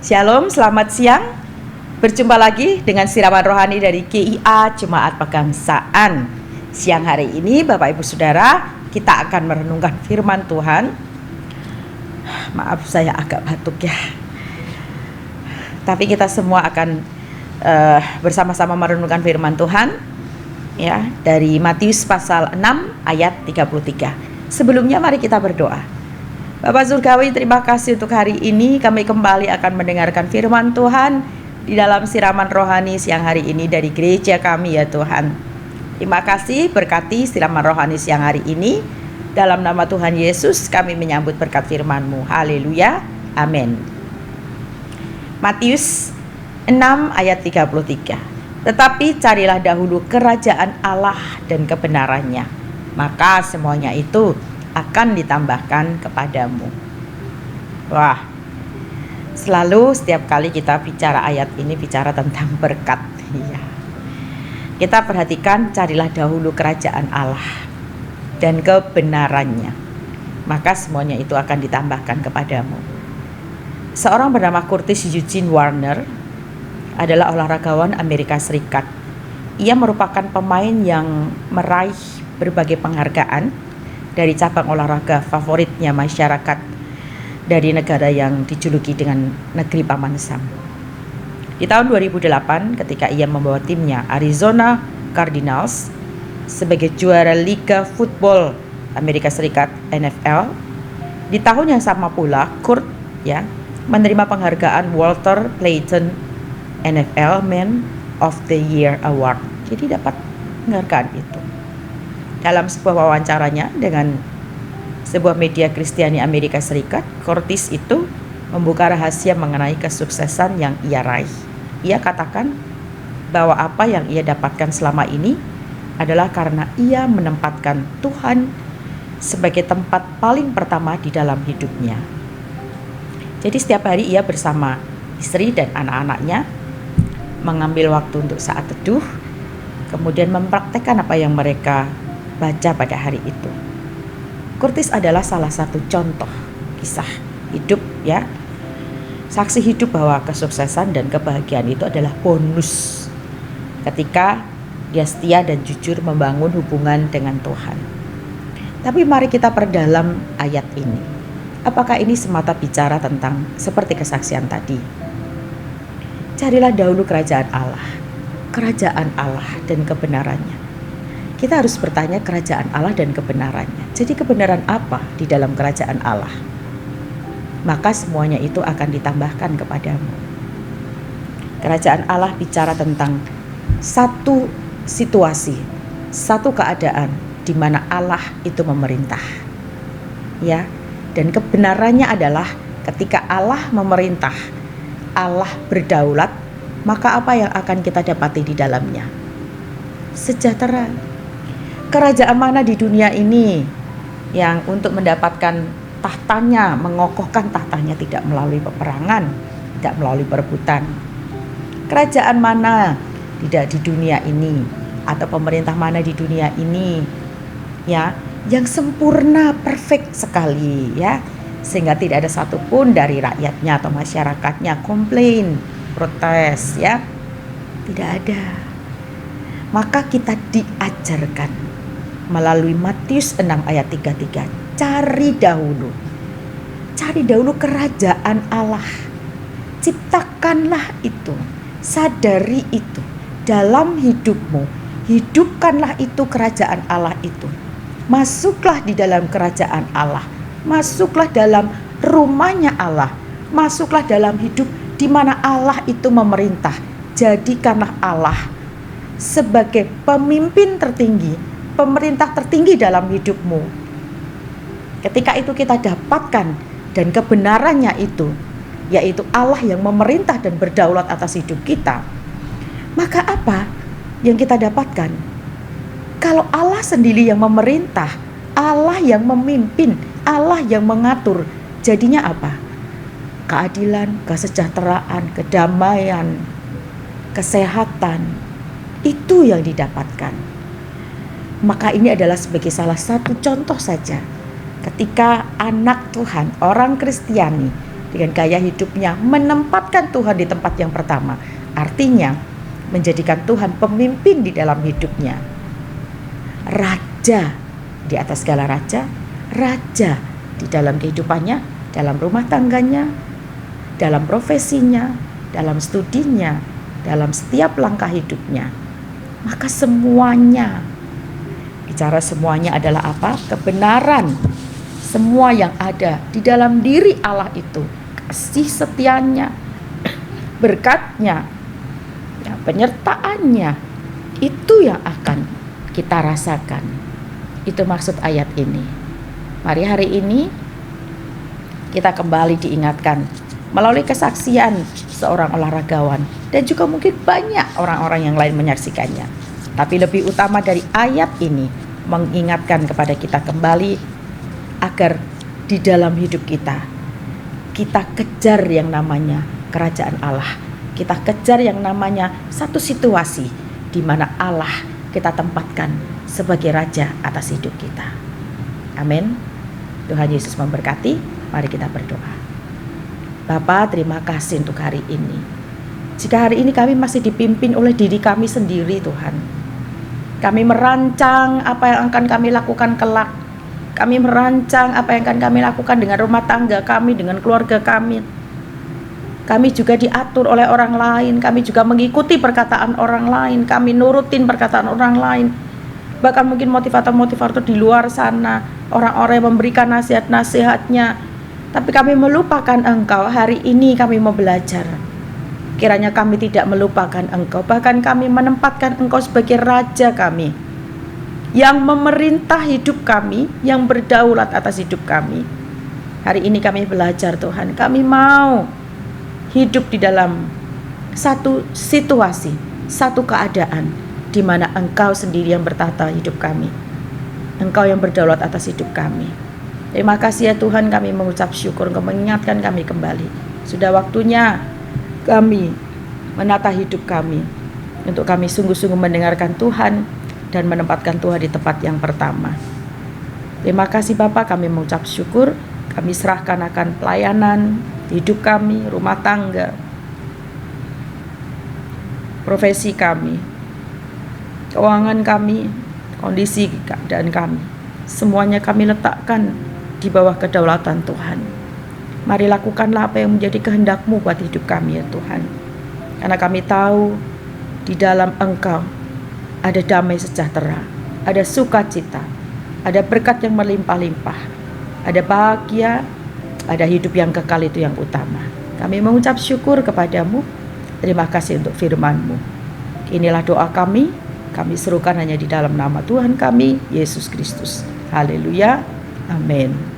Shalom, selamat siang. Berjumpa lagi dengan siraman rohani dari GIA Jemaat Pegangsaan. Siang hari ini Bapak Ibu Saudara, kita akan merenungkan firman Tuhan. Maaf saya agak batuk ya. Tapi kita semua akan bersama-sama merenungkan firman Tuhan ya, dari Matius pasal 6 ayat 33. Sebelumnya mari kita berdoa. Bapak Surgawi, terima kasih untuk hari ini kami kembali akan mendengarkan firman Tuhan di dalam siraman rohani siang hari ini dari gereja kami ya Tuhan. Terima kasih, berkati siraman rohani siang hari ini. Dalam nama Tuhan Yesus kami menyambut berkat firman-Mu. Haleluya, amin. Matius 6 ayat 33. Tetapi carilah dahulu kerajaan Allah dan kebenarannya, maka semuanya itu akan ditambahkan kepadamu. Wah, selalu setiap kali kita bicara ayat ini bicara tentang berkat. Iya. Kita perhatikan, carilah dahulu kerajaan Allah dan kebenarannya, maka semuanya itu akan ditambahkan kepadamu. Seorang bernama Curtis Eugene Warner adalah olahragawan Amerika Serikat. Ia merupakan pemain yang meraih berbagai penghargaan dari cabang olahraga favoritnya masyarakat dari negara yang dijuluki dengan negeri Paman Sam. Di tahun 2008 ketika ia membawa timnya Arizona Cardinals sebagai juara Liga Football Amerika Serikat NFL, di tahun yang sama pula Kurt menerima penghargaan Walter Payton NFL Man of the Year Award. Jadi dapat penghargaan itu. Dalam sebuah wawancaranya dengan sebuah media Kristiani Amerika Serikat, Curtis itu membuka rahasia mengenai kesuksesan yang ia raih. Ia katakan bahwa apa yang ia dapatkan selama ini adalah karena ia menempatkan Tuhan sebagai tempat paling pertama di dalam hidupnya. Jadi setiap hari ia bersama istri dan anak-anaknya mengambil waktu untuk saat teduh, kemudian mempraktekkan apa yang mereka baca pada hari itu. Curtis adalah salah satu contoh kisah hidup ya, saksi hidup bahwa kesuksesan dan kebahagiaan itu adalah bonus ketika dia setia dan jujur membangun hubungan dengan Tuhan. Tapi mari kita perdalam ayat ini. Apakah ini semata bicara tentang seperti kesaksian tadi? Carilah dahulu kerajaan Allah dan kebenarannya. Kita harus bertanya kerajaan Allah dan kebenarannya. Jadi kebenaran apa di dalam kerajaan Allah? Maka semuanya itu akan ditambahkan kepadamu. Kerajaan Allah bicara tentang satu situasi, satu keadaan di mana Allah itu memerintah. Ya, dan kebenarannya adalah ketika Allah memerintah, Allah berdaulat, maka apa yang akan kita dapati di dalamnya? Sejahtera. Kerajaan mana di dunia ini yang untuk mendapatkan tahtanya, mengokohkan tahtanya tidak melalui peperangan, tidak melalui perebutan? Kerajaan mana tidak di dunia ini atau pemerintah mana di dunia ini ya yang sempurna, perfect sekali ya, sehingga tidak ada satupun dari rakyatnya atau masyarakatnya komplain, protes ya? Tidak ada. Maka kita diajarkan melalui Matius 6 ayat 33, cari dahulu kerajaan Allah. Ciptakanlah itu, sadari itu dalam hidupmu, hidupkanlah itu kerajaan Allah itu. Masuklah di dalam kerajaan Allah, masuklah dalam rumahnya Allah, masuklah dalam hidup di mana Allah itu memerintah. Jadikanlah Allah sebagai pemimpin tertinggi, pemerintah tertinggi dalam hidupmu. Ketika itu kita dapatkan dan kebenarannya itu, yaitu Allah yang memerintah dan berdaulat atas hidup kita, maka apa yang kita dapatkan? Kalau Allah sendiri yang memerintah, Allah yang memimpin, Allah yang mengatur, jadinya apa? Keadilan, kesejahteraan, kedamaian, kesehatan, itu yang didapatkan. Maka ini adalah sebagai salah satu contoh saja ketika anak Tuhan, orang Kristiani dengan gaya hidupnya menempatkan Tuhan di tempat yang pertama. Artinya menjadikan Tuhan pemimpin di dalam hidupnya. Raja di atas segala raja, raja di dalam kehidupannya, dalam rumah tangganya, dalam profesinya, dalam studinya, dalam setiap langkah hidupnya. Maka semuanya, bicara semuanya adalah apa? Kebenaran. Semua yang ada di dalam diri Allah itu, kasih setianya, berkatnya, ya, penyertaannya, itu yang akan kita rasakan. Itu maksud ayat ini. Mari hari ini kita kembali diingatkan melalui kesaksian seorang olahragawan, dan juga mungkin banyak orang-orang yang lain menyaksikannya. Tapi lebih utama dari ayat ini mengingatkan kepada kita kembali agar di dalam hidup kita kejar yang namanya kerajaan Allah. Kita kejar yang namanya satu situasi di mana Allah kita tempatkan sebagai raja atas hidup kita. Amin. Tuhan Yesus memberkati. Mari kita berdoa. Bapa, terima kasih untuk hari ini. Jika hari ini kami masih dipimpin oleh diri kami sendiri, Tuhan, kami merancang apa yang akan kami lakukan kelak. Kami merancang apa yang akan kami lakukan dengan rumah tangga kami, dengan keluarga kami. Kami juga diatur oleh orang lain. Kami juga mengikuti perkataan orang lain. Kami nurutin perkataan orang lain. Bahkan mungkin motivator-motivator di luar sana, orang-orang yang memberikan nasihat-nasihatnya. Tapi kami melupakan Engkau. Hari ini kami mau belajar. Kiranya kami tidak melupakan Engkau. Bahkan kami menempatkan Engkau sebagai Raja kami, yang memerintah hidup kami, yang berdaulat atas hidup kami. Hari ini kami belajar, Tuhan. Kami mau hidup di dalam satu situasi, satu keadaan di mana Engkau sendiri yang bertata hidup kami. Engkau yang berdaulat atas hidup kami. Terima kasih ya Tuhan, kami mengucap syukur Engkau mengingatkan kami kembali. Sudah waktunya kami menata hidup kami, untuk kami sungguh-sungguh mendengarkan Tuhan dan menempatkan Tuhan di tempat yang pertama. Terima kasih Bapa, kami mengucap syukur. Kami serahkan akan pelayanan, hidup kami, rumah tangga, profesi kami, keuangan kami, kondisi keadaan kami. Semuanya kami letakkan di bawah kedaulatan Tuhan. Mari lakukanlah apa yang menjadi kehendak-Mu buat hidup kami ya Tuhan. Karena kami tahu di dalam Engkau ada damai sejahtera, ada sukacita, ada berkat yang melimpah-limpah, ada bahagia, ada hidup yang kekal, itu yang utama. Kami mengucap syukur kepadamu. Terima kasih untuk firman-Mu. Inilah doa kami serukan hanya di dalam nama Tuhan kami, Yesus Kristus. Haleluya. Amin.